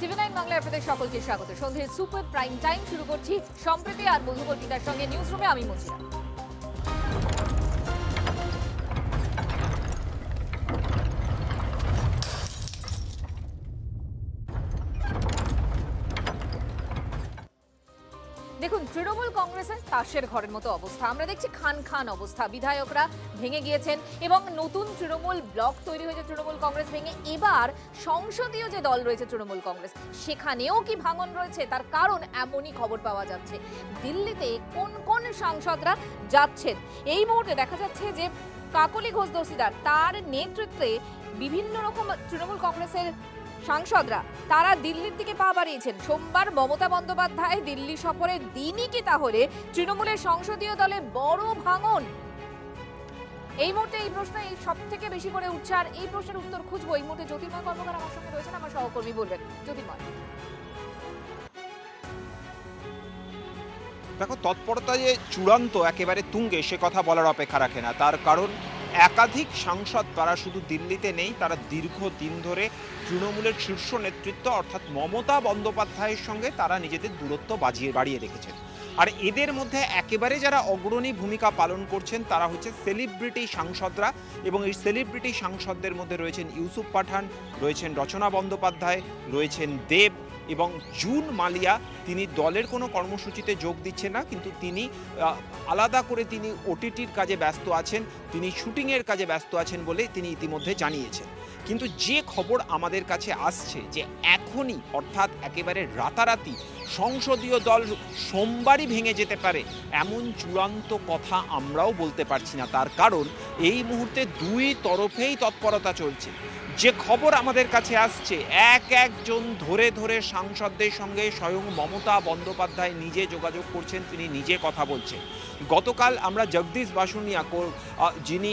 টিভি9 বাংলায় আপনাদের সকলকে স্বাগত। সন্ধ্যের সুপার প্রাইম টাইম শুরু করছি সম্প্রতি আর মধুকল্পিতার সঙ্গে নিউজ রুমে আমি মঞ্জিরা। দেখুন, তৃণমূল কংগ্রেসের তাসের ঘরের মতো অবস্থা। আমরা দেখছি খান খান অবস্থা। বিধায়করা ভেঙে গিয়েছেন এবং নতুন তৃণমূল ব্লক তৈরি হয়েছে তৃণমূল কংগ্রেস ভেঙে। এবার সংসদীয় যে দল রয়েছে তৃণমূল কংগ্রেস, সেখানেও কি ভাঙন রয়েছে? তার কারণ এমনই খবর পাওয়া যাচ্ছে, দিল্লিতে কোন কোন সাংসদরা যাচ্ছেন। এই মুহূর্তে দেখা যাচ্ছে যে কাকলি ঘোষ দস্তিদার, তার নেতৃত্বে বিভিন্ন রকম তৃণমূল কংগ্রেসের সাংসদরা তারা দিল্লির দিকে পা বাড়িয়েছেন। সোমবার মমতা বন্দ্যোপাধ্যায় দিল্লি সফরের দিনই কি তাহলে তৃণমূলের সংসদীয় দলে বড় ভাঙন? এই মুহূর্তে এই প্রশ্ন সব থেকে বেশি করে উঠছে, আর এই প্রশ্নের উত্তর খুঁজবো এই মুহূর্তে জ্যোতির্ময় কর্মকার আমার সঙ্গে রয়েছেন, আমার সহকর্মী বলবেন। জ্যোতির্ময়, দেখো, তৎপরতা যে চূড়ান্ত একেবারে তুঙ্গে সে কথা বলার অপেক্ষা রাখে না। তার কারণ একাধিক সাংসদ তারা শুধু দিল্লিতে নেই, তারা দীর্ঘদিন ধরে তৃণমূলের শীর্ষ নেতৃত্ব অর্থাৎ মমতা বন্দ্যোপাধ্যায়ের সঙ্গে তারা নিজেদের দূরত্ব বাড়িয়ে রেখেছেন। আর এদের মধ্যে একেবারে যারা অগ্রণী ভূমিকা পালন করছেন তারা হচ্ছে সেলিব্রিটি সাংসদরা, এবং এই সেলিব্রিটি সাংসদদের মধ্যে রয়েছেন ইউসুফ পাঠান, রয়েছেন রচনা বন্দ্যোপাধ্যায়, রয়েছেন দেব এবং জুন মালিয়া। তিনি দলের কোনো কর্মসূচিতে যোগ দিচ্ছেন না, কিন্তু তিনি আলাদা করে তিনি ওটিটির কাজে ব্যস্ত আছেন, তিনি শুটিংয়ের কাজে ব্যস্ত আছেন বলে তিনি ইতিমধ্যে জানিয়েছেন। কিন্তু যে খবর আমাদের কাছে আসছে যে এখনই অর্থাৎ একেবারে রাতারাতি সংসদীয় দল সোমবারই ভেঙে যেতে পারে, এমন চূড়ান্ত কথা আমরাও বলতে পারছি না। তার কারণ এই মুহূর্তে দুই তরফেই তৎপরতা চলছে। যে খবর আমাদের কাছে আসছে, একজন ধরে ধরে সাংসদদের সঙ্গে স্বয়ং মমতা বন্দ্যোপাধ্যায় নিজে যোগাযোগ করছেন, তিনি নিজে কথা বলছেন। গতকাল আমরা জগদীশ বাসুনিয়া, যিনি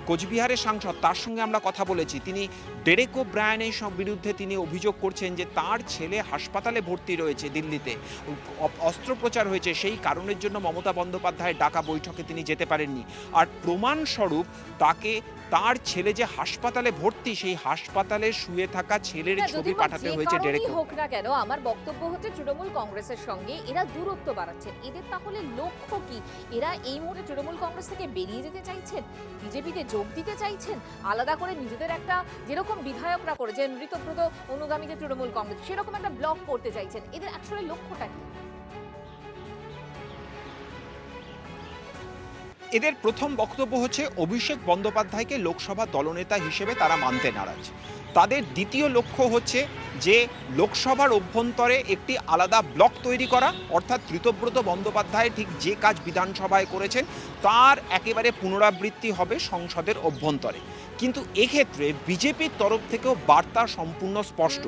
কোচবিহারের সাংসদ, তার সঙ্গে আমরা কথা বলেছি। তিনি ডেরেক ওব্রায়ানের বিরুদ্ধে তিনি অভিযোগ করছেন যে তার ছেলে হাসপাতালে ভর্তি রয়েছে দিল্লিতে, অস্ত্রোপচার হয়েছে, সেই কারণের জন্য মমতা বন্দ্যোপাধ্যায়ের ডাকা বৈঠকে তিনি যেতে পারেননি। আর প্রমাণস্বরূপ তাকে তার ছেলে যে হাসপাতালে ভর্তি, সেই হাসপাতালে শুয়ে থাকা ছেলের ছবি পাঠাতে হয়েছে ডেরেক। হোক না কেন, আমার বক্তব্য হচ্ছে তৃণমূল কংগ্রেসের সঙ্গে এরা দূরত্ব বাড়াচ্ছেন। এদের তাহলে লক্ষ্য কি? এরা এই মুহূর্তে তৃণমূল কংগ্রেস থেকে বেরিয়ে যেতে চাইছেন, বিজেপিতে যোগ দিতে চাইছেন, আলাদা করে নিজেদের একটা, যেরকম বিধায়করা করেছেন ঋতব্রত অনুগামী যে তৃণমূল কংগ্রেস, সেরকম একটা ব্লক করতে চাইছেন। এদের আসলে লক্ষ্যটা কি? এদের প্রথম বক্তব্য হচ্ছে অভিষেক বন্দ্যোপাধ্যায়কে লোকসভা দলনেতা হিসেবে তারা মানতে নারাজ। তাদের দ্বিতীয় লক্ষ্য হচ্ছে যে লোকসভার অভ্যন্তরে একটি আলাদা ব্লক তৈরি করা, অর্থাৎ ঋতব্রত বন্দ্যোপাধ্যায় ঠিক যে কাজ বিধানসভায় করেছেন তার একেবারে পুনরাবৃত্তি হবে সংসদের অভ্যন্তরে। কিন্তু এক্ষেত্রে বিজেপির তরফ থেকেও বার্তা সম্পূর্ণ স্পষ্ট।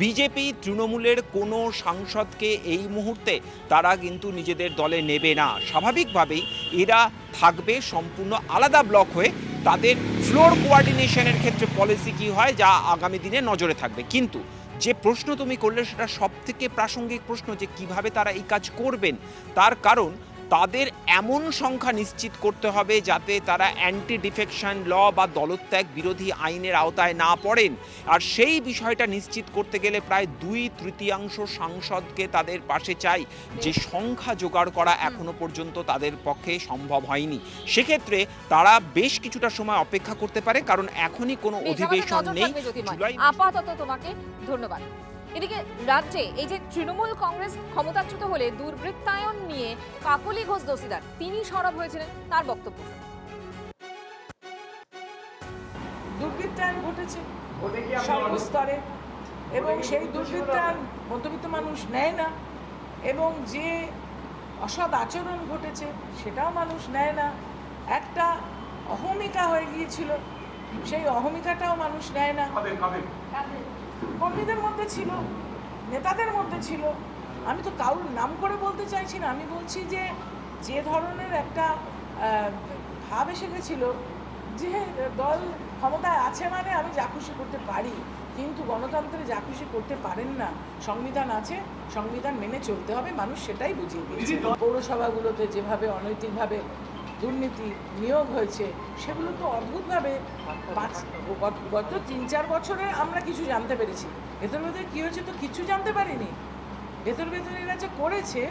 বিজেপি তৃণমূলের কোনো সাংসদকে এই মুহূর্তে তারা কিন্তু নিজেদের দলে নেবে না। স্বাভাবিকভাবেই এরা থাকবে সম্পূর্ণ আলাদা ব্লক হয়ে। তাদের ফ্লোর কোঅর্ডিনেশনের ক্ষেত্রে পলিসি কী হয় যা আগামী দিনে নজরে থাকবে। কিন্তু যে প্রশ্ন তুমি করলে সেটা সবথেকে প্রাসঙ্গিক প্রশ্ন, যে কিভাবে তারা এই কাজ করবেন। তার কারণ তাদের এমন সংখ্যা নিশ্চিত করতে হবে যাতে তারা অ্যান্টি ডিফেকশন ল বা দলত্যাগ বিরোধী আইনের আওতায় না পড়েন। আর সেই বিষয়টা নিশ্চিত করতে গেলে প্রায় 2/3 সাংসদকে তাদের পাশে চাই, যে সংখ্যা জোগাড় করা এখনো পর্যন্ত তাদের পক্ষে সম্ভব হয়নি। সেক্ষেত্রে তারা বেশ কিছুটা সময় অপেক্ষা করতে পারে, কারণ এখনই কোনো অধিবেশন নেই। আপাতত তোমাকে ধন্যবাদ। এদিকে রাজ্যে এই যে তৃণমূল কংগ্রেস ক্ষমতাচ্যুত হলে দুর্বৃত্তায়ন নিয়ে কাকলি ঘোষ দস্তিদার তিনি সরব হয়েছিলেন, তার বক্তব্য। দুর্বৃত্তায়ন ঘটেছে সর্বস্তরে, এবং সেই দুর্বৃত্তায়ন মধ্যবিত্ত মানুষ নেয় না, এবং যে অসৎ আচরণ ঘটেছে সেটাও মানুষ নেয় না। একটা অহমিকা হয়ে গিয়েছিল, সেই অহমিকাটাও মানুষ নেয় না। কর্মীদের মধ্যে ছিল, নেতাদের মধ্যে ছিল। আমি তো কারোর নাম করে বলতে চাইছি না, আমি বলছি যে ধরনের একটা ভাব এসে গেছিল যে দল ক্ষমতায় আছে মানে আমি যা খুশি করতে পারি, কিন্তু গণতন্ত্রে যা খুশি করতে পারেন না। সংবিধান আছে, সংবিধান মেনে চলতে হবে, মানুষ সেটাই বুঝিয়ে দিয়েছে। পৌরসভাগুলোতে যেভাবে অনৈতিকভাবে দুর্নীতি নিয়োগ হয়েছে, সেগুলো তো অদ্ভুতভাবে গত 3-4 বছরে আমরা কিছু জানতে পেরেছি। ভেতর ভেতরে কী হয়েছে তো কিছু জানতে পারিনি। ভেতর ভেতরে এরা যে করেছে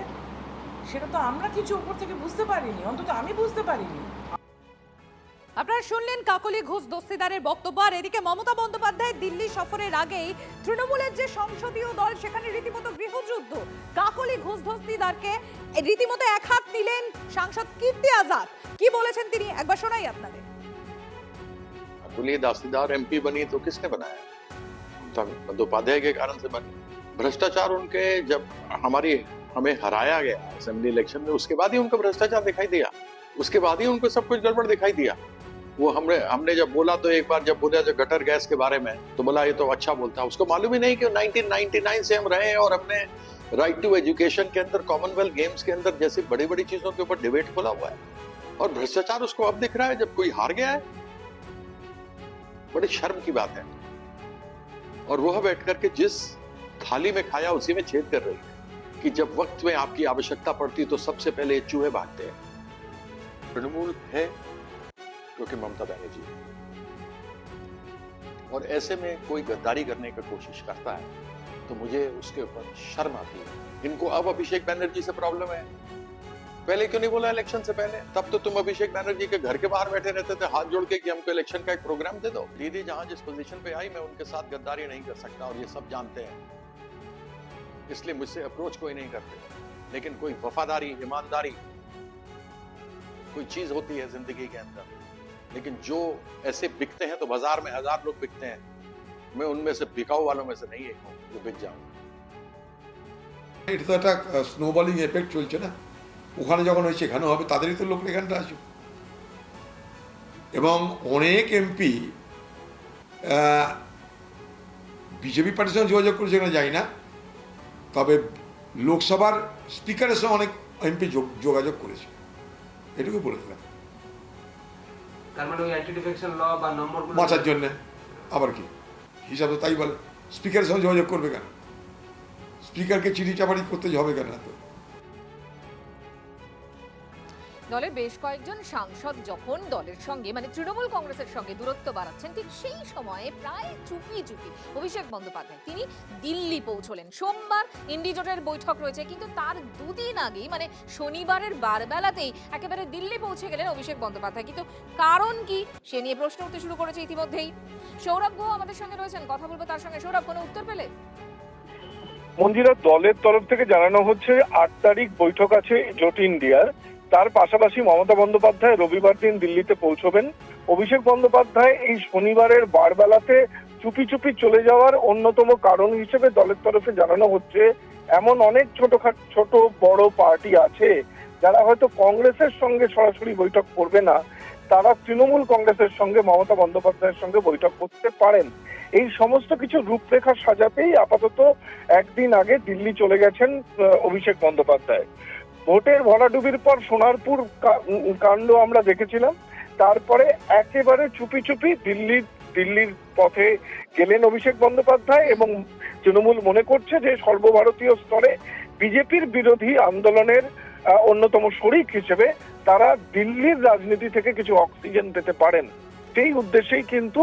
সেটা তো আমরা কিছু উপর থেকে বুঝতে পারিনি, অন্তত আমি বুঝতে পারিনি। আপনারা শুনলেন কাকলি ঘোষ দস্তিদারের বক্তব্য। আর এদিকে মমতা বন্দ্যোপাধ্যায় দিল্লি সফরের আগেই তৃণমূলের যে সংসদীয় দল সেখানে রীতিমতো গৃহযুদ্ধ। কাকলি ঘোষ দস্তিদারকে রীতিমতো এক হাত নিলেন সাংসদ কীর্তি আজাদ। কি বলেছেন তিনি একবার শোনাই আপনাদের। काकुली दास्तीदार एमपी बनी तो किसने बनाया? ममता बंदोपाध्याय के कारण से बनी। भ्रष्टाचार उनके जब हमें हराया गया असेंबली इलेक्शन में, उसके बाद ही उनको भ्रष्टाचार दिखाई दिया, उसके बाद ही उनको सब कुछ गड़बड़ दिखाई दिया। वो हमने जब बोला तो एक बार जब बोला जो गटर गैस के बारे में, तो बोला ये तो अच्छा बोलता है। उसको मालूम ही नहीं कि 1999 से हम रहे और हमने राइट टू एजुकेशन के अंदर, कॉमनवेल्थ गेम्स के अंदर जैसी बड़ी बड़ी चीजों के ऊपर डिबेट खोला हुआ है, और भ्रष्टाचार उसको अब दिख रहा है जब कोई हार गया है। बड़ी शर्म की बात है। और वह बैठ करके जिस थाली में खाया उसी में छेद कर रही है कि जब वक्त में आपकी आवश्यकता पड़ती तो सबसे पहले चूहे भागते हैं। तृणमूल है क्योंकि ममता बनर्जी है, और ऐसे में कोई गद्दारी करने की कोशिश करता है तो मुझे उसके ऊपर शर्म आती है। इनको अब अभिषेक बनर्जी से प्रॉब्लम है, पहले क्यों नहीं बोला इलेक्शन से पहले? तब तो तुम अभिषेक बनर्जी के घर के बाहर बैठे रहते थे हाथ जोड़ के कि हमको इलेक्शन का एक प्रोग्राम दे दो। दीदी जहां जिस पोजीशन पे आई, मैं उनके साथ गद्दारी नहीं कर सकता, और ये सब जानते हैं, इसलिए मुझसे अप्रोच कोई नहीं करते। लेकिन कोई वफादारी, ईमानदारी कोई चीज होती है जिंदगी के अंदर, लेकिन जो ऐसे बिकते हैं तो बाजार में 1000 लोग बिकते हैं, मैं उनमें से बिकाऊ वालों में से नहीं एक हूं जो बिक जाऊं। এটা তো একটা স্নোবলিং এফেক্ট চলছে না, ওখানে যখন হয়েছে এখানেও হবে, তাদেরই তো লোক এখানটা আসবে। এবং অনেক এমপি বিজেপি পার্টির সঙ্গে যোগাযোগ করেছে এখানে যাই না, তবে লোকসভার স্পিকারের সঙ্গে অনেক এমপি যোগাযোগ করেছে, এটুকু বলেছিলাম। তার মানে ওই অ্যান্টি ডিফেকশন ল বা নম্বরগুলো বাঁচার জন্যে। আবার কি হিসাব তো তাই বলে, স্পিকারের সঙ্গে যোগাযোগ করবে কেন? স্পিকারকে চিঠি চাপাটি করতে হবে কেন? তো দলের বেশ কয়েকজন সাংসদ যখন দলের সঙ্গে মানে তৃণমূল কংগ্রেসের সঙ্গে দূরত্ব বাড়াচ্ছেন, ঠিক সেই সময়ে প্রায় চুপি চুপি অভিষেক বন্দ্যোপাধ্যায় তিনি দিল্লি পৌঁছলেন। সোমবার ইন্ডিজোটের বৈঠক রয়েছে, কিন্তু তার দুদিন আগেই মানে শনিবারের বারবেলাতেই একেবারে দিল্লি পৌঁছে গেলেন অভিষেক বন্দ্যোপাধ্যায়। কিন্তু কারণ কি সে নিয়ে প্রশ্ন উঠতে শুরু করেছে ইতিমধ্যেই। সৌরভ গুহ আমাদের সঙ্গে রয়েছেন, কথা বলবো তার সঙ্গে। সৌরভ, কোনো উত্তর পেলে? মঞ্জিরা, দলের তরফ থেকে জানানো হচ্ছে 8 তারিখ বৈঠক আছে জোট ইন্ডিয়ার। তার পাশাপাশি মমতা বন্দ্যোপাধ্যায় রবিবার দিন দিল্লিতে পৌঁছবেন। অভিষেক বন্দ্যোপাধ্যায় এই শনিবারের বারবেলাতে চুপি চুপি চলে যাওয়ার অন্যতম কারণ হিসেবে দলের তরফে জানানো হচ্ছে এমন অনেক ছোট বড় পার্টি আছে যারা হয়তো কংগ্রেসের সঙ্গে সরাসরি বৈঠক করবে না, তারা তৃণমূল কংগ্রেসের সঙ্গে মমতা বন্দ্যোপাধ্যায়ের সঙ্গে বৈঠক করতে পারেন। এই সমস্ত কিছু রূপরেখা সাজাতেই আপাতত একদিন আগে দিল্লি চলে গেছেন অভিষেক বন্দ্যোপাধ্যায়। ভোটের ভরাডুবির পর সোনারপুর কাণ্ড আমরা দেখেছিলাম, তারপরে একেবারে চুপি চুপি দিল্লির পথে গেলেন অভিষেক বন্দ্যোপাধ্যায়, এবং তৃণমূল মনে করছে যে সর্বভারতীয় স্তরে বিজেপির বিরোধী আন্দোলনের অন্যতম শরিক হিসেবে তারা দিল্লির রাজনীতি থেকে কিছু অক্সিজেন পেতে পারেন। সেই উদ্দেশ্যেই কিন্তু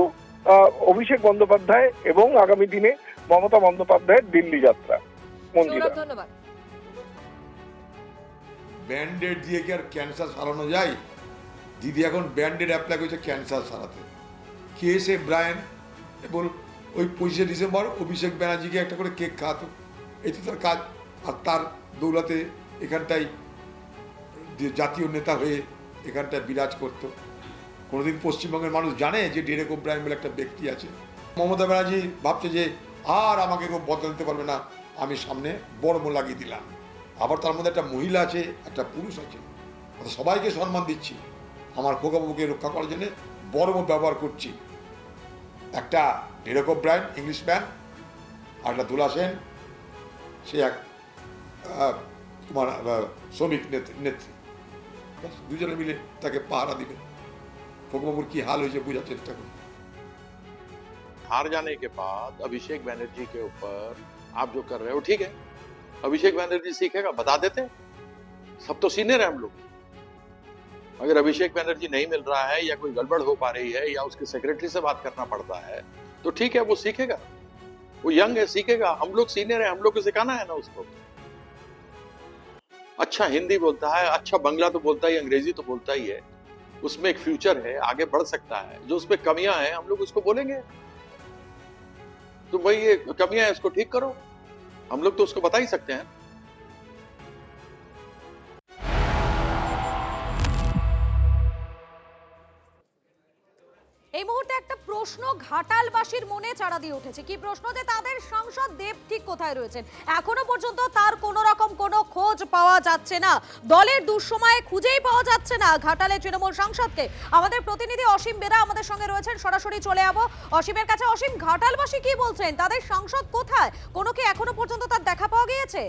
অভিষেক বন্দ্যোপাধ্যায় এবং আগামী দিনে মমতা বন্দ্যোপাধ্যায়ের দিল্লি যাত্রা। ধন্যবাদ। ব্যান্ডেড দিয়ে কি আর ক্যান্সার সারানো যায়? দিদি এখন ব্যান্ডেড অ্যাপ্লাই করেছে ক্যান্সার সারাতে। কেএসএ ব্রায়ান বল ওই 25শে ডিসেম্বর অভিষেক ব্যানার্জিকে একটা করে কেক খাওয়াতো, এই তো তার কাজ। আর তার দৌলতে এখানটায় জাতীয় নেতা হয়ে এখানটায় বিরাজ করতো। কোনোদিন পশ্চিমবঙ্গের মানুষ জানে যে ডেরেক ওব্রায়ান বলে একটা ব্যক্তি আছে? মমতা ব্যানার্জি ভাবছে যে আর আমাকে কেউ বদলা দিতে পারবে না, আমি সামনে বড় লাগিয়ে দিলাম। আবার তার মধ্যে একটা মহিলা আছে, একটা পুরুষ আছে, সবাইকে সম্মান দিচ্ছি, আমার খোকাবাবুকে রক্ষা করার জন্য বড় ব্যবহার করছি। একটা ডেরেক ওব্রায়ান ইংলিশ ম্যান, আর একটা দুলা সেন, সে এক তোমার শ্রমিক নেত্রী, দুজনে মিলে তাকে পাহারা দিবে। খোকাবাবুর কি হাল হয়েছে বোঝার চেষ্টা করি। हार जाने के बाद अभिषेक बनर्जी के ऊपर आप जो कर रहे हो ठीक है, अभिषेक बनर्जी सीखेगा, बता देते, सब तो सीनियर है हम लोग, अगर अभिषेक बैनर्जी नहीं मिल रहा है या कोई गड़बड़ हो पा रही है या उसके सेक्रेटरी से बात करना पड़ता है तो ठीक है, वो सीखेगा, वो यंग है, सीखेगा। हम लोग सीनियर है, हम लोग को सिखाना है ना उसको। अच्छा हिंदी बोलता है, अच्छा बंगला तो बोलता ही, अंग्रेजी तो बोलता ही है, उसमें एक फ्यूचर है, आगे बढ़ सकता है। जो उसमें कमियां हैं हम लोग उसको बोलेंगे, तो भाई ये कमियां है, इसको ठीक करो। हम लोग तो उसको बता ही सकते हैं। এই মুহূর্তে একটা প্রশ্ন ঘাটালবাসীর মনে চাড়া দিয়ে উঠেছে। কি প্রশ্ন? যে তাদের সাংসদ দেব ঠিক কোথায় রয়েছেন? এখনো পর্যন্ত তার কোনো রকম কোনো খোঁজ পাওয়া যাচ্ছে না। দলের দুঃসময়ে খুঁজেই পাওয়া যাচ্ছে না ঘাটালের তৃণমূল সাংসদকে। আমাদের প্রতিনিধি অসীম বেরা আমাদের সঙ্গে রয়েছেন, সরাসরি চলে যাবো অসীমের কাছে। অসীম, ঘাটালবাসী কি বলছেন? তাদের সাংসদ কোথায়? কোনো কি এখনো পর্যন্ত তার দেখা পাওয়া গিয়েছে?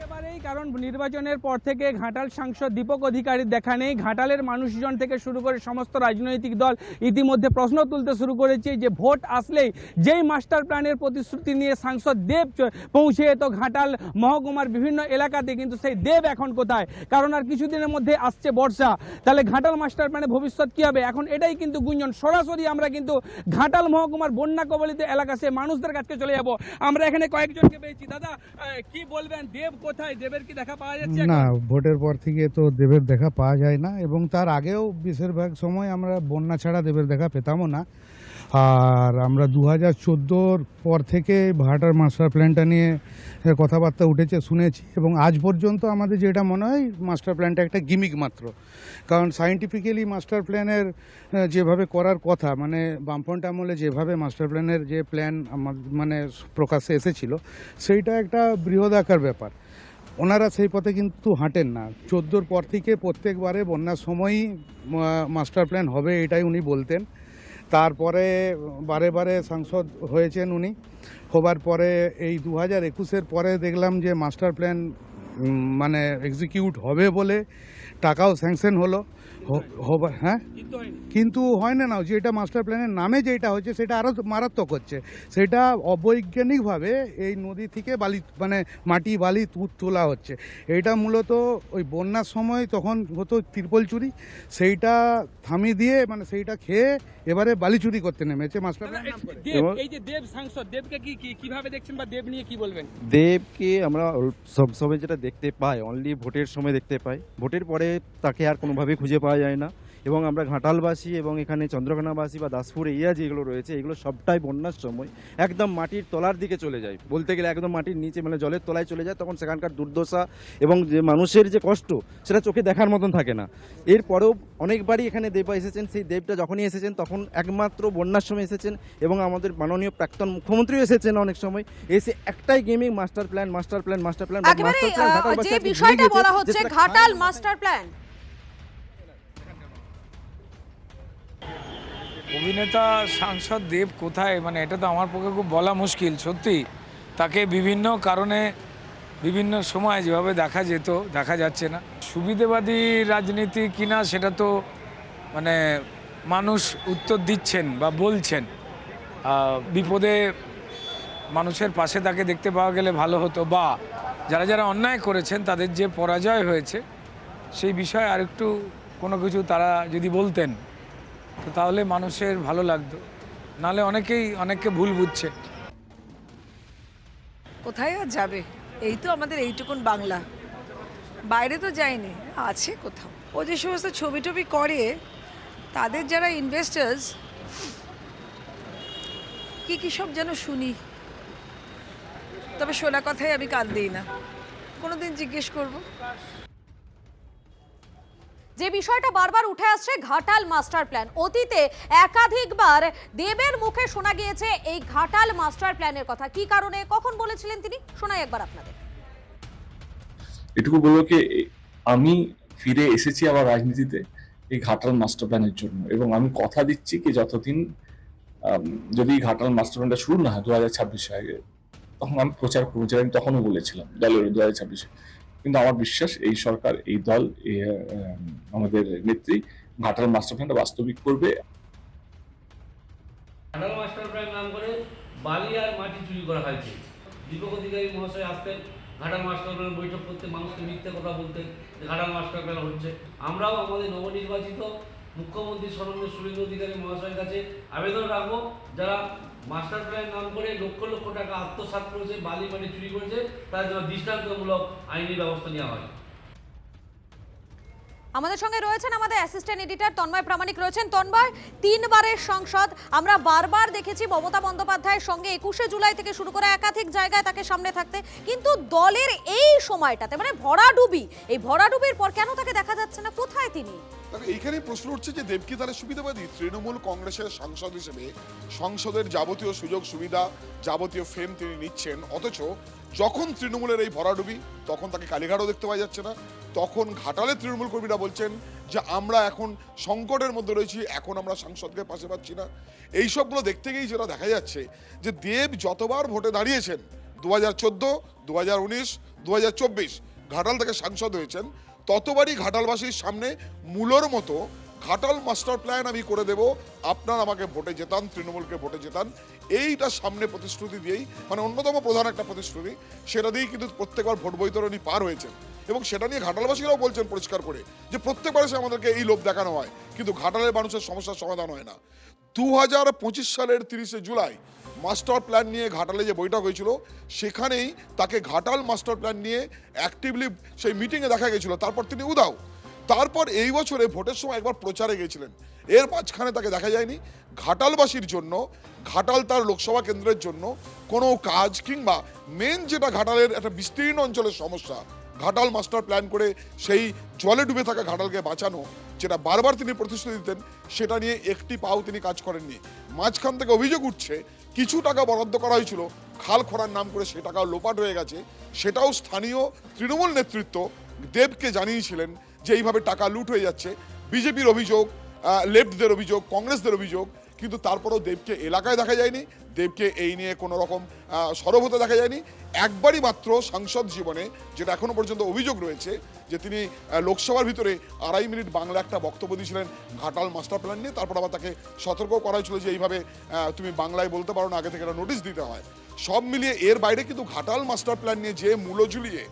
একেবারেই, কারণ নির্বাচনের পর থেকে ঘাটাল সাংসদ দীপক অধিকারীর দেখা নেই। ঘাটালের মানুষজন থেকে শুরু করে সমস্ত রাজনৈতিক দল ইতিমধ্যে প্রশ্ন তুলতে শুরু করেছে যে ভোট আসলেই যেই মাস্টার প্ল্যানের প্রতিশ্রুতি নিয়ে সাংসদ দেব পৌঁছে যেত ঘাটাল মহকুমার বিভিন্ন এলাকাতে, কিন্তু সেই দেব এখন কোথায়? কারণ আর কিছুদিনের মধ্যে আসছে বর্ষা, তাহলে ঘাটাল মাস্টার প্ল্যানের ভবিষ্যৎ কী হবে? এখন এটাই কিন্তু গুঞ্জন। সরাসরি আমরা কিন্তু ঘাটাল মহকুমার বন্যা কবলিত এলাকা সে মানুষদের কাছে চলে যাব। আমরা এখানে কয়েকজনকে পেয়েছি। দাদা, কি বলবেন, দেব কোথায়? দেবের কি দেখা পাওয়া যাচ্ছে? না, ভোটের পর থেকে তো দেবের দেখা পাওয়া যায় না, এবং তার আগেও বেশিরভাগ সময় আমরা বন্যা ছাড়া দেবের দেখা পেতামও না। আর আমরা 2014-র পর থেকে ভাটার মাস্টার প্ল্যানটা নিয়ে কথাবার্তা উঠেছে, শুনেছি, এবং আজ পর্যন্ত আমাদের যেটা মনে হয় মাস্টার প্ল্যানটা একটা গিমিক মাত্র। কারণ সায়েন্টিফিক্যালি মাস্টার প্ল্যানের যেভাবে করার কথা, মানে বামফ্রন্ট আমলে যেভাবে মাস্টার প্ল্যানের যে প্ল্যান মানে প্রকাশ্যে এসেছিল, সেইটা একটা বৃহদাকার ব্যাপার। ওনারা সেই পথে কিন্তু হাঁটেন না। 14-র পর থেকে প্রত্যেকবারে বন্যার সময়ই মাস্টার প্ল্যান হবে এটাই উনি বলতেন। তারপরে বারে বারে সাংসদ হয়েছেন উনি, হবার পরে এই 2021-এর পরে দেখলাম যে মাস্টার প্ল্যান মানে এক্সিকিউট হবে বলে টাকাও স্যাংশন হলো, হ্যাঁ, কিন্তু হয় না। যেটা মাস্টার প্ল্যানের নামে যেটা হচ্ছে সেটা আরও মারাত্মক হচ্ছে। সেটা অবৈজ্ঞানিকভাবে এই নদী থেকে বালি মানে মাটি বালি তোলা হচ্ছে। এইটা মূলত ওই বন্যার সময় তখন হতো তিরপল চুরি, সেইটা থামিয়ে দিয়ে মানে সেইটা খেয়ে এবারে বালি চুরি করতে নেমেছে মাস্টার প্ল্যান নাম করে। এই যে দেব সাংসদ, দেবকে কিভাবে দেখছেন বা দেব নিয়ে কি বলবেন? দেবকে আমরা সব সময় যেটা দেখতে পাই অনলি ভোটের সময় দেখতে পাই, ভোটের পরে তাকে আর কোনোভাবে খুঁজে পাওয়া যায় না। এবং আমরা ঘাটালবাসী এবং এখানে চন্দ্রকোনাবাসী বা দাসপুর এরিয়া যেগুলো রয়েছে এগুলো সবটাই বন্যার সময় একদম মাটির তলার দিকে চলে যায়, বলতে গেলে একদম মাটির নিচে মানে জলের তলায় চলে যায়। তখন সেখানকার দুর্দশা এবং যে মানুষের যে কষ্ট সেটা চোখে দেখার মতন থাকে না। এরপরেও অনেকবারই এখানে দেবা এসেছেন, সেই দেবটা যখনই এসেছেন তখন একমাত্র বন্যার সময় এসেছেন, এবং আমাদের মাননীয় প্রাক্তন মুখ্যমন্ত্রীও এসেছেন অনেক সময়, এসে একটাই gaming master plan master plan master plan. যে বিষয়টা বলা হচ্ছে ঘাটাল মাস্টার প্ল্যান, অভিনেতা সাংসদ দেব কোথায়, মানে এটা তো আমার পক্ষে খুব বলা মুশকিল। সত্যি তাকে বিভিন্ন কারণে বিভিন্ন সময় যেভাবে দেখা যেত দেখা যাচ্ছে না। সুবিধাবাদী রাজনীতি কিনা সেটা তো মানে মানুষ উত্তর দিচ্ছেন বা বলছেন। বিপদে মানুষের পাশে তাকে দেখতে পাওয়া গেলে ভালো হতো, বা যারা যারা অন্যায় করেছেন তাদের যে পরাজয় হয়েছে সেই বিষয়ে আরেকটু কোনো কিছু তারা যদি বলতেন তো তাহলে মানুষের ভালো লাগতো, নাহলে অনেকেই অনেককে ভুল বুঝছে। কোথায় আর যাবে? এই তো আমাদের এইটুকুন বাংলা, বাইরে তো যায়নি, আছে কোথাও। ও যে সমস্ত ছবি টবি করে তাদের যারা ইনভেস্টার্স কি সব যেন শুনি, তবে শোনা কথাই আমি কান দিই না, কোনোদিন জিজ্ঞেস করব। যে বিষয়টা বারবার উঠে আসছে ঘাটাল মাস্টার প্ল্যান, অতীতে একাধিকবার দেবের মুখে শোনা গিয়েছে এই ঘাটাল মাস্টার প্ল্যানের কথা। কি কারণে, কখন বলেছিলেন তিনি, শোনাই একবার আপনাদের। এটুকু বলবো কি, আমি ফিরে এসেছি আবার রাজনীতিতে এই ঘাটাল মাস্টার প্ল্যানের জন্য, এবং আমি কথা দিচ্ছি কি যতদিন যদি ঘাটাল মাস্টার প্ল্যানটা শুরু না হয় 2026 আগে, তখন আমি প্রচার করবো, যেটা আমি তখনও বলেছিলাম দলের 2026। কিন্তু আমার বিশ্বাস এই সরকার, এই দল, আমাদের নেত্রী ঘাটাল মাস্টার প্ল্যানটা বাস্তবিক করবে। ঘাটাল মাস্টার প্ল্যান নাম করে বালি আর মাটি চুরি করা হয়েছে, দীপক অধিকারী মহাশয় আসতেন ঘাটাল মাস্টার প্ল্যান বৈঠক করতে, মানুষকে মিথ্যে কথা বলতেন যে ঘাটাল মাস্টার প্ল্যান হচ্ছে। আমরাও আমাদের নবনির্বাচিত মুখ্যমন্ত্রী সম্মানীয় শুভেন্দু অধিকারী মহাশয়ের কাছে আবেদন রাখবো, যারা মাস্টার প্ল্যান নাম করে লক্ষ লক্ষ টাকা আত্মসাৎ করেছে, বালি মাটি চুরি করেছে, তার জন্য দৃষ্টান্তমূলক আইনি ব্যবস্থা নেওয়া হয়। আমাদের সঙ্গে রয়েছেন আমাদের অ্যাসিস্ট্যান্ট এডিটর তন্ময় প্রামাণিক রয়েছেন। তন্ময়, 3 বারের সংসদ, আমরা বারবার দেখেছি মমতা বন্দ্যোপাধ্যায়ের সঙ্গে 21শে জুলাই থেকে শুরু করে একাধিক জায়গায় তাকে সামনে থাকতে, কিন্তু দলের এই সময়টাতে মানে ভরাডুবি, এই ভরাডুবির পর কেন তাকে দেখা যাচ্ছে না? কোথায় তিনি? এইখানেই প্রশ্ন উঠছে যে দেবকী তারা সুবিধাবাদী তৃণমূল কংগ্রেসের সাংসদ হিসেবে সংসদের যাবতীয় সুযোগ সুবিধা, যাবতীয় ফেম তিনি নিচ্ছেন, অথচ যখন তৃণমূলের এই ভরাডুবি তখন তাকে কালীঘাটও দেখতে পাওয়া যাচ্ছে না। তখন ঘাটালে তৃণমূল কর্মীরা বলছেন যে আমরা এখন সংকটের মধ্যে রয়েছি, এখন আমরা সাংসদকে পাশে পাচ্ছি না। এইসবগুলো দেখতে গিয়েই যেটা দেখা যাচ্ছে যে দেব যতবার ভোটে দাঁড়িয়েছেন 2014, 2019, 2024 ঘাটাল থেকে সাংসদ হয়েছেন, ততবারই ঘাটালবাসীর সামনে মূলর মতো ঘাটাল মাস্টার প্ল্যান আমি করে দেব, আপনারা আমাকে ভোটে জেতান, তৃণমূলকে ভোটে জেতান, এইটা সামনে প্রতিশ্রুতি দিয়েই, মানে অন্যতম প্রধান একটা প্রতিশ্রুতি, সেটা দিয়েই কিন্তু প্রত্যেকবার ভোট বৈতরণী পার হয়েছেন। এবং সেটা নিয়ে ঘাটালবাসীরাও বলছেন পরিষ্কার করে যে প্রত্যেকবার এসে আমাদেরকে এই লোভ দেখানো হয়, কিন্তু ঘাটালের মানুষের সমস্যার সমাধান হয় না। 2025 সালের 30শে জুলাই মাস্টার প্ল্যান নিয়ে ঘাটালে যে বৈঠক হয়েছিল, সেখানেই তাকে ঘাটাল মাস্টার প্ল্যান নিয়ে অ্যাক্টিভলি সেই মিটিংয়ে দেখা গেছিল, তারপর তিনি উধাও। তারপর এই বছরে ভোটের সময় একবার প্রচারে গিয়েছিলেন, এর মাঝখানে তাকে দেখা যায়নি। ঘাটালবাসীর জন্য, ঘাটাল তার লোকসভা কেন্দ্রের জন্য কোনো কাজ, কিংবা মেন যেটা ঘাটালের একটা বিস্তীর্ণ অঞ্চলের সমস্যা, ঘাটাল মাস্টার প্ল্যান করে সেই জলে ডুবে থাকা ঘাটালকে বাঁচানো, যেটা বারবার তিনি প্রতিশ্রুতি দিতেন, সেটা নিয়ে একটি পাও তিনি কাজ করেননি। মাঝখান থেকে অভিযোগ উঠছে কিছু টাকা বরাদ্দ করা হয়েছিল খাল খোঁড়ার নাম করে, সে টাকাও লোপাট হয়ে গেছে। সেটাও স্থানীয় তৃণমূল নেতৃত্ব দেবকে জানিয়েছিলেন যে এইভাবে টাকা লুট হয়ে যাচ্ছে। বিজেপির অভিযোগ, লেফটদের অভিযোগ, কংগ্রেসদের অভিযোগ, কিন্তু তারপরেও দেবকে এলাকায় দেখা যায়নি, দেবকে এই নিয়ে কোনো রকম সরব হতে দেখা যায়নি। একবারই মাত্র সাংসদ জীবনে, যেটা এখনো পর্যন্ত অভিযোগ রয়েছে, যে তিনি লোকসভার ভিতরে 2.5 মিনিট বাংলা একটা বক্তব্য দিয়েছিলেন ঘাটাল মাস্টার প্ল্যান নিয়ে, তারপর আবার তাকে সতর্ক করা হয়েছিল যে এইভাবে তুমি বাংলায় বলতে পারো না, আগে থেকে একটা নোটিশ দিতে হয়। সব মিলিয়ে এর বাইরে কিন্তু ঘাটাল মাস্টার প্ল্যান নিয়ে যে মূল্য ঝুলিয়ে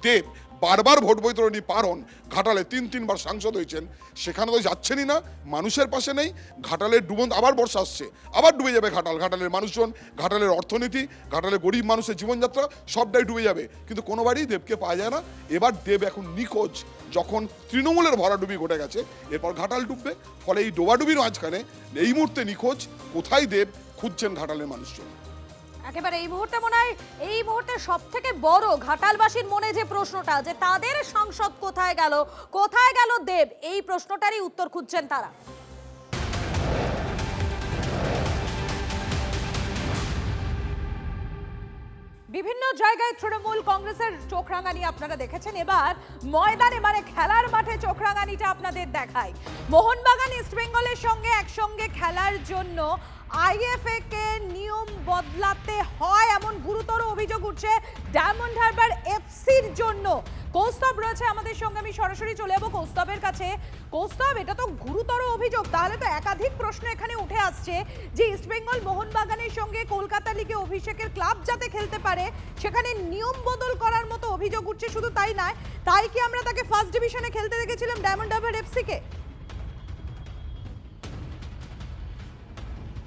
দেব বারবার ভোট বৈতরণী পার হন, ঘাটালে 3-3বার সাংসদ হয়েছেন, সেখানে তো যাচ্ছেনই না, মানুষের পাশে নেই। ঘাটালের ডুবন্ত, আবার বর্ষা আসছে, আবার ডুবে যাবে ঘাটাল, ঘাটালের মানুষজন, ঘাটালের অর্থনীতি, ঘাটালের গরিব মানুষের জীবনযাত্রা সবটাই ডুবে যাবে, কিন্তু কোনোবারই দেবকে পাওয়া যায় না। এবার দেব এখন নিখোঁজ, যখন তৃণমূলের ভরাডুবি ঘটে গেছে, এরপর ঘাটাল ডুববে। ফলে এই ডোবাডুবির মাঝখানে এই মুহূর্তে নিখোঁজ, কোথায় দেব খুঁজছেন ঘাটালের মানুষজন। একেবারে এই মুহূর্তে মনে হয়, এই মুহূর্তে সব থেকে বড় ঘাটালবাসীর মনে যে প্রশ্নটা, যে তাদের সাংসদ কোথায় গেল, কোথায় গেল দেব, এই প্রশ্নটারই উত্তর খুঁজছেন তারা। বিভিন্ন জায়গায় তৃণমূল কংগ্রেসের চোখ রাঙানি আপনারা দেখেছেন, এবার ময়দানে মানে খেলার মাঠে চোখ রাঙানিটা আপনাদের দেখায়। মোহনবাগান ইস্টবেঙ্গলের সঙ্গে একসঙ্গে খেলার জন্য আইএফএ কে নিয়ম বদলাতে হয় এমন গুরুতর অভিযোগ উঠছে ডায়মন্ড হারবার এফসির জন্য। কৌস্তব রয়েছে আমাদের সঙ্গে, আমি সরাসরি চলে যাবো কৌস্তবের কাছে। কৌস্তব, এটা তো গুরুতর অভিযোগ, তাহলে তো একাধিক প্রশ্ন এখানে উঠে আসছে যে ইস্টবেঙ্গল মোহনবাগানের সঙ্গে কলকাতা লিগে অভিষেকের ক্লাব যাতে খেলতে পারে, সেখানে নিয়ম বদল করার মতো অভিযোগ উঠছে। শুধু তাই নয়, তাই কি আমরা তাকে ফার্স্ট ডিভিশনে খেলতে দেখেছিলাম ডায়মন্ড হারবার এফসিকে?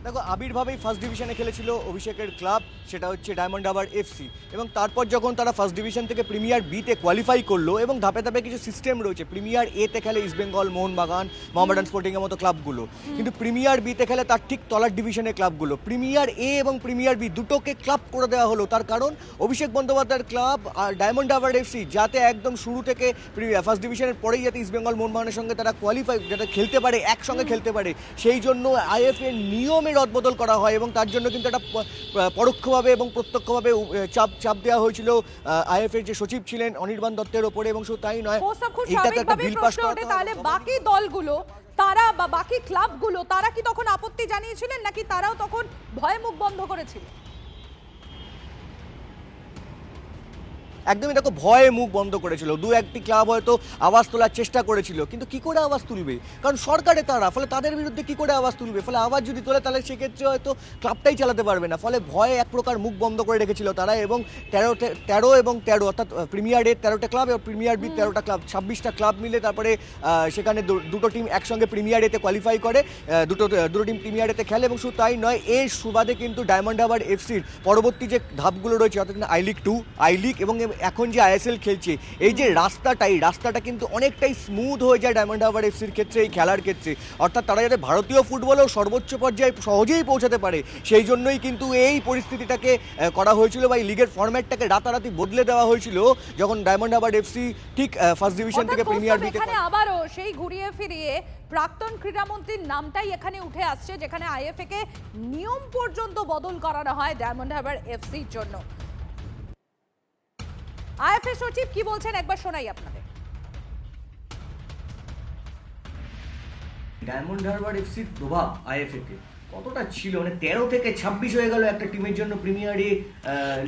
দেখো, আবির্ভাবেই ফার্স্ট ডিভিশনে খেলেছিল অভিষেকের ক্লাব, সেটা হচ্ছে ডায়মন্ড হারবার এফসি, এবং তারপর যখন তারা ফার্স্ট ডিভিশন থেকে প্রিমিয়ার বিতে কোয়ালিফাই করলো, এবং ধাপে ধাপে কিছু সিস্টেম রয়েছে, প্রিমিয়ার এতে খেলে ইস্টবেঙ্গল, মোহনবাগান, মোহামেডান স্পোর্টিংয়ের মতো ক্লাবগুলো, কিন্তু প্রিমিয়ার বিতে খেলে তার ঠিক তলার ডিভিশনের ক্লাবগুলো। প্রিমিয়ার এ এবং প্রিমিয়ার বি দুটোকে ক্লাব করে দেওয়া হলো, তার কারণ অভিষেক বন্দ্যোপাধ্যায়ের ক্লাব আর ডায়মন্ড হারবার এফসি যাতে একদম শুরু থেকে ফার্স্ট ডিভিশনের পরেই যাতে ইস্টবেঙ্গল মোহনবাগানের সঙ্গে তারা কোয়ালিফাই, যাতে খেলতে পারে, একসঙ্গে খেলতে পারে, সেই জন্য আইএফএ নিয়মের রদবদল করা হয়, এবং তার জন্য কিন্তু একটা পরোক্ষভাবে এবং প্রত্যক্ষভাবে চাপ দেওয়া হয়েছিল আইএফএর যে সচিব ছিলেন অনির্বাণ দত্তের ওপরে। এবং শুধু তাই নয়, এটাতে একটা বিল পাস করা। তাহলে বাকি দলগুলো, তারা বা বাকি ক্লাবগুলো, তারা কি তখন আপত্তি জানিয়েছিলেন, নাকি তারাও তখন ভয়ে মুখ বন্ধ করেছিল? একদমই দেখো ভয়ে মুখ বন্ধ করেছিল। দু একটি ক্লাব হয়তো আওয়াজ তোলার চেষ্টা করেছিল, কিন্তু কি করে আওয়াজ তুলবে, কারণ সরকারে তারা, ফলে তাদের বিরুদ্ধে কি করে আওয়াজ তুলবে, ফলে আওয়াজ যদি তোলে তাহলে সেক্ষেত্রে হয়তো ক্লাবটাই চালাতে পারবে না, ফলে ভয়ে এক প্রকার মুখ বন্ধ করে রেখেছিল তারা। এবং 13 এবং 13 অর্থাৎ প্রিমিয়ার এ 13টা ক্লাব এবং প্রিমিয়ার বি 13টা ক্লাব, 26টা ক্লাব মিলে তারপরে সেখানে দুটো টিম একসঙ্গে প্রিমিয়ার এতে কোয়ালিফাই করে, দুটো টিম প্রিমিয়ার এতে খেলে। এবং শুধু তাই নয়, এর সুবাদে কিন্তু ডায়মন্ড হারবার এফসির পরবর্তী যে ধাপগুলো রয়েছে, অর্থাৎ আই লিগ 2, আই লিগ এবং এখন যে আইএসএল খেলছে, এই যে রাস্তাটা কিন্তু অনেকটাই স্মুথ হয়ে যায় ডায়মন্ড হারবার এফসির ক্ষেত্রে, এই খেলার ক্ষেত্রে। অর্থাৎ তারা যাতে ভারতীয় ফুটবলেও সর্বোচ্চ পর্যায়ে সহজেই পৌঁছাতে পারে, সেই জন্যই কিন্তু এই পরিস্থিতিটাকে করা হয়েছিল বা এই লিগের ফরম্যাটটাকে রাতারাতি বদলে দেওয়া হয়েছিল যখন ডায়মন্ড হারবার এফসি ঠিক ফার্স্ট ডিভিশন থেকে প্রিমিয়ার বিতে। এখানে আবারও সেই ঘুরিয়ে ফিরিয়ে প্রাক্তন ক্রীড়ামন্ত্রীর নামটাই এখানে উঠে আসছে, যেখানে আইএফএ কে নিয়ম পর্যন্ত বদল করানো হয় ডায়মন্ড হারবার এফসির জন্য। আইএফএ সচিব কি বলছেন একবার শোনাই আপনাদের। ডায়মন্ড হারবার এফসির প্রভাব আইএফএ তে কতটা ছিল, মানে 13 থেকে 26 হয়ে গেল একটা টিমের জন্য প্রিমিয়ারে।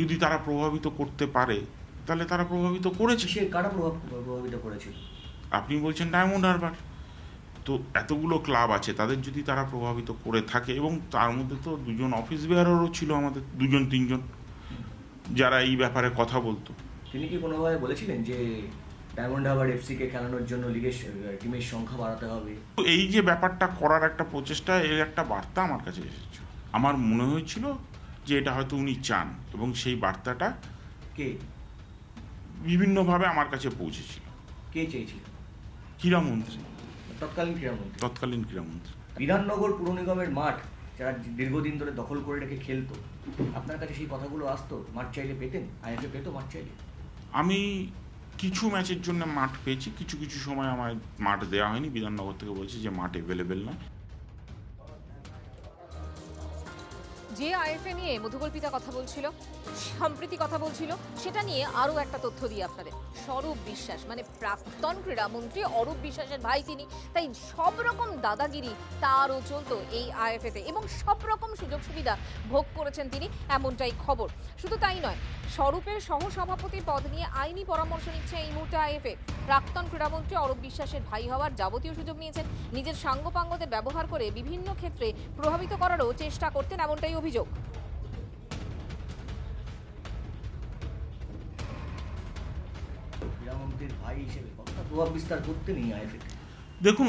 যদি তারা প্রভাবিত করতে পারে তাহলে তারা প্রভাবিত করেছে। সে কারা প্রভাবিত করেছিল? আপনি বলছেন ডায়মন্ড হারবার, তো এতগুলো ক্লাব আছে, তাদের যদি তারা প্রভাবিত করে থাকে, এবং তার মধ্যে তো দুজন অফিস বেয়ারও ছিল, আমাদের 2-3জন যারা এই ব্যাপারে কথা বলতো। তিনি কি কোনোভাবে বলেছিলেন যে ডায়মন্ড হারবার এফসিকে খেলানোর জন্য লিগের টিমের সংখ্যা বাড়াতে হবে? এই যে ব্যাপারটা করার একটা প্রচেষ্টা, এর একটা বার্তা আমার কাছে এসেছে। আমার মনে হয়েছিল যে এটা হয়তো উনি চান, এবং সেই বার্তাটা কে বিভিন্নভাবে আমার কাছে পৌঁছেছিল। কে চেয়েছিল? ক্রীড়ামন্ত্রী, তৎকালীন ক্রীড়ামন্ত্রী। বিধাননগর পুর নিগমের মাঠ যারা দীর্ঘদিন ধরে দখল করে রেখে খেলতো, আপনার কাছে সেই কথাগুলো আসতো? মাঠ চাইলে পেতেন? আইএফএ পেতো মাঠ চাইলে? আমি কিছু ম্যাচের জন্য মাঠ পেয়েছি, কিছু কিছু সময় আমার মাঠ দেওয়া হয়নি, বিধাননগর থেকে বলছি যে মাঠ অ্যাভেলেবেল না। যে আইএফএ নিয়ে মধুকল্পিতা কথা বলছিল, সম্প্রীতি কথা বলছিল, সেটা নিয়ে আরও একটা তথ্য দিই আপনাদের। স্বরূপ বিশ্বাস মানে প্রাক্তন ক্রীড়ামন্ত্রী অরূপ বিশ্বাসের ভাই তিনি, তাই সব রকম দাদাগিরি তারও চলতো এই আইএফএতে, এবং সব রকম সুযোগ সুবিধা ভোগ করেছেন তিনি, এমনটাই খবর। শুধু তাই নয়, স্বরূপের সহসভাপতি পদ নিয়ে আইনি পরামর্শ নিচ্ছে এই মুহূর্তে আইএফএ। প্রাক্তন ক্রীড়ামন্ত্রী অরূপ বিশ্বাসের ভাই হওয়ার যাবতীয় সুযোগ নিয়েছেন, নিজের সাঙ্গপাঙ্গদের ব্যবহার করে বিভিন্ন ক্ষেত্রে প্রভাবিত করারও চেষ্টা করতেন, এমনটাই অভিযোগ। দেখুন,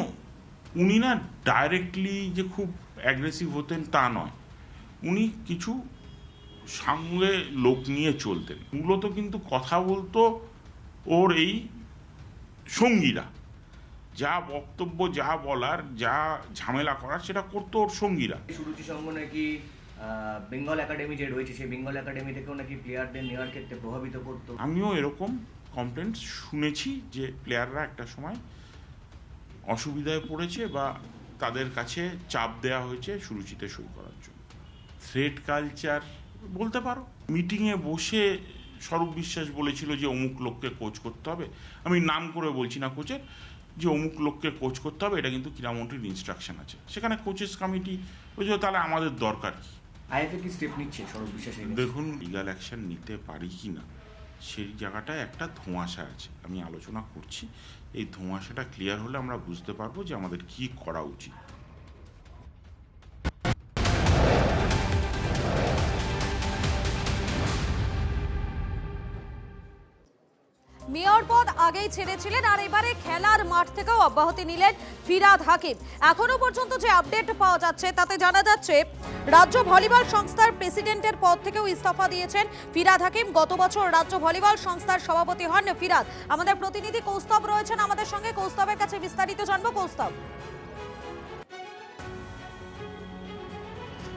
উনি না ডাইরেক্টলি যে খুব অ্যাগ্রেসিভ হতেন তা নয়, উনি কিছু সঙ্গে লোক নিয়ে চলতেন। মূলত কিন্তু কথা বলতো ওর এই সঙ্গীরা, যা বক্তব্য, যা বলার, যা ঝামেলা করার, সেটা করতো ওর সঙ্গীরা। সুরুচি সঙ্গ নাকি বেঙ্গল একাডেমি যে রয়েছে, সেই বেঙ্গল একাডেমি থেকেও নাকি প্লেয়ারদের নেওয়ার ক্ষেত্রে প্রভাবিত করতো। আমিও এরকম কমপ্লেন্ট শুনেছি যে প্লেয়াররা একটা সময় অসুবিধায় পড়েছে বা তাদের কাছে চাপ দেওয়া হয়েছে সুরুচিতে সই করার জন্য। থ্রেট কালচার বলতে পারো। মিটিংয়ে বসে স্বরূপ বিশ্বাস বলেছিল যে অমুক লোককে কোচ করতে হবে, আমি নাম করে বলছি না কোচের, যে অমুক লোককে কোচ করতে হবে, এটা কিন্তু ক্রীড়ামন্ত্রীর ইনস্ট্রাকশন আছে। সেখানে কোচেস কমিটি বলছিল তাহলে আমাদের দরকার কি? আইএফএ কি স্টেপ নিচ্ছে স্বরূপ বিশ্বাস? দেখুন, লিগাল অ্যাকশন নিতে পারি কি না সেই জায়গাটায় একটা ধোঁয়াশা আছে, আমি আলোচনা করছি। এই ধোঁয়াশাটা ক্লিয়ার হলে আমরা বুঝতে পারবো যে আমাদের কি করা উচিত। মেয়র পদ আগেই ছেড়েছিলেন, আর এবারে খেলার মাঠ থেকেও অব্যাহতি নিলেন ফিরাদ হাকিম। এখনো পর্যন্ত যে আপডেট পাওয়া যাচ্ছে তাতে জানা যাচ্ছে রাজ্য ভলিবল সংস্থার প্রেসিডেন্টের পদ থেকেও ইস্তফা দিয়েছেন ফিরাদ হাকিম। গত বছর রাজ্য ভলিবল সংস্থার সভাপতি হন ফিরাদ। আমাদের প্রতিনিধি কৌস্তব রয়েছেন আমাদের সঙ্গে, কৌস্তবের কাছে বিস্তারিত জানবো। কৌস্তব,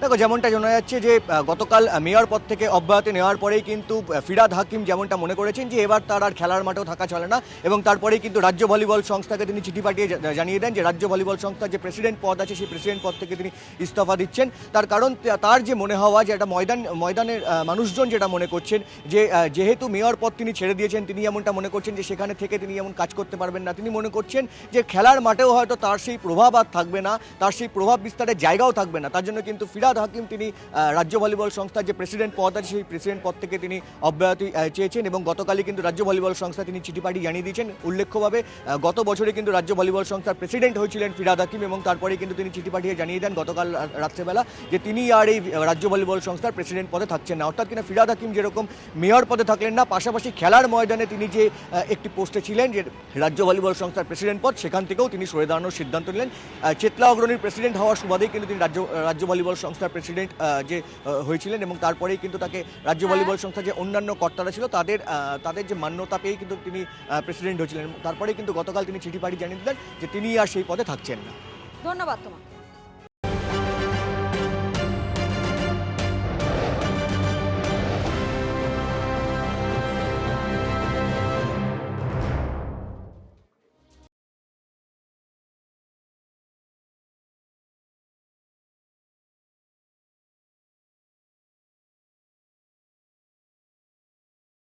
দেখো, যেমনটা জানা যাচ্ছে যে গতকাল মেয়র পদ থেকে অব্যাহতি নেওয়ার পরেই কিন্তু ফিরাদ হাকিম যেমনটা মনে করেছেন যে এবার তার আর খেলার মাঠেও থাকা চলে না, এবং তারপরেই কিন্তু রাজ্য ভলিবল সংস্থাকে তিনি চিঠি পাঠিয়ে জানিয়ে দেন যে রাজ্য ভলিবল সংস্থার যে প্রেসিডেন্ট পদ আছে সেই প্রেসিডেন্ট পদ থেকে তিনি ইস্তফা দিচ্ছেন। তার কারণ তার যে মনে হওয়া যে একটা ময়দানের মানুষজন যেটা মনে করছেন যে যেহেতু মেয়র পদ তিনি ছেড়ে দিয়েছেন, তিনি এমনটা মনে করছেন যে সেখানে থেকে তিনি এমন কাজ করতে পারবেন না। তিনি মনে করছেন যে খেলার মাঠেও হয়তো তার সেই প্রভাব আর থাকবে না, তার সেই প্রভাব বিস্তারের জায়গাও থাকবে না। তার জন্য কিন্তু ফিরাদ ফিরহাদ হাকিম তিনি রাজ্য ভলিবল সংস্থার যে প্রেসিডেন্ট পদ আছে সেই প্রেসিডেন্ট পদ থেকে তিনি অব্যাহতি চেয়েছেন এবং গতকালই কিন্তু রাজ্য ভলিবল সংস্থা তিনি চিঠি পাঠিয়ে জানিয়ে দিয়েছেন। উল্লেখ্যভাবে গত বছরে কিন্তু রাজ্য ভলিবল সংস্থার প্রেসিডেন্ট হয়েছিলেন ফিরহাদ হাকিম এবং তারপরে কিন্তু তিনি চিঠি পাঠিয়ে জানিয়ে দেন গতকাল রাত্রেবেলা যে তিনি আর এই রাজ্য ভলিবল সংস্থার প্রেসিডেন্ট পদে থাকছেন না। অর্থাৎ কিনা ফিরহাদ হাকিম যেরকম মেয়র পদে থাকলেন না, পাশাপাশি খেলার ময়দানে তিনি যে একটি পোস্টে ছিলেন যে রাজ্য ভলিবল সংস্থার প্রেসিডেন্ট পদ, সেখান থেকেও তিনি সরে দাঁড়ানোর সিদ্ধান্ত নিলেন। চেতলা অগ্রণীর প্রেসিডেন্ট হওয়ার সুবাদেই কিন্তু তিনি রাজ্য ভলিবল সংস্থার প্রেসিডেন্ট যে হয়েছিলেন এবং তারপরেই কিন্তু তাকে রাজ্য ভলিবল সংস্থার যে অন্যান্য কর্তারা ছিল তাদের যে মান্যতা পেয়েই কিন্তু তিনি প্রেসিডেন্ট হয়েছিলেন। তারপরেই কিন্তু গতকাল তিনি চিঠি পাঠিয়ে জানিয়ে দিলেন যে তিনি আর সেই পদে থাকছেন না। ধন্যবাদ তোমাকে।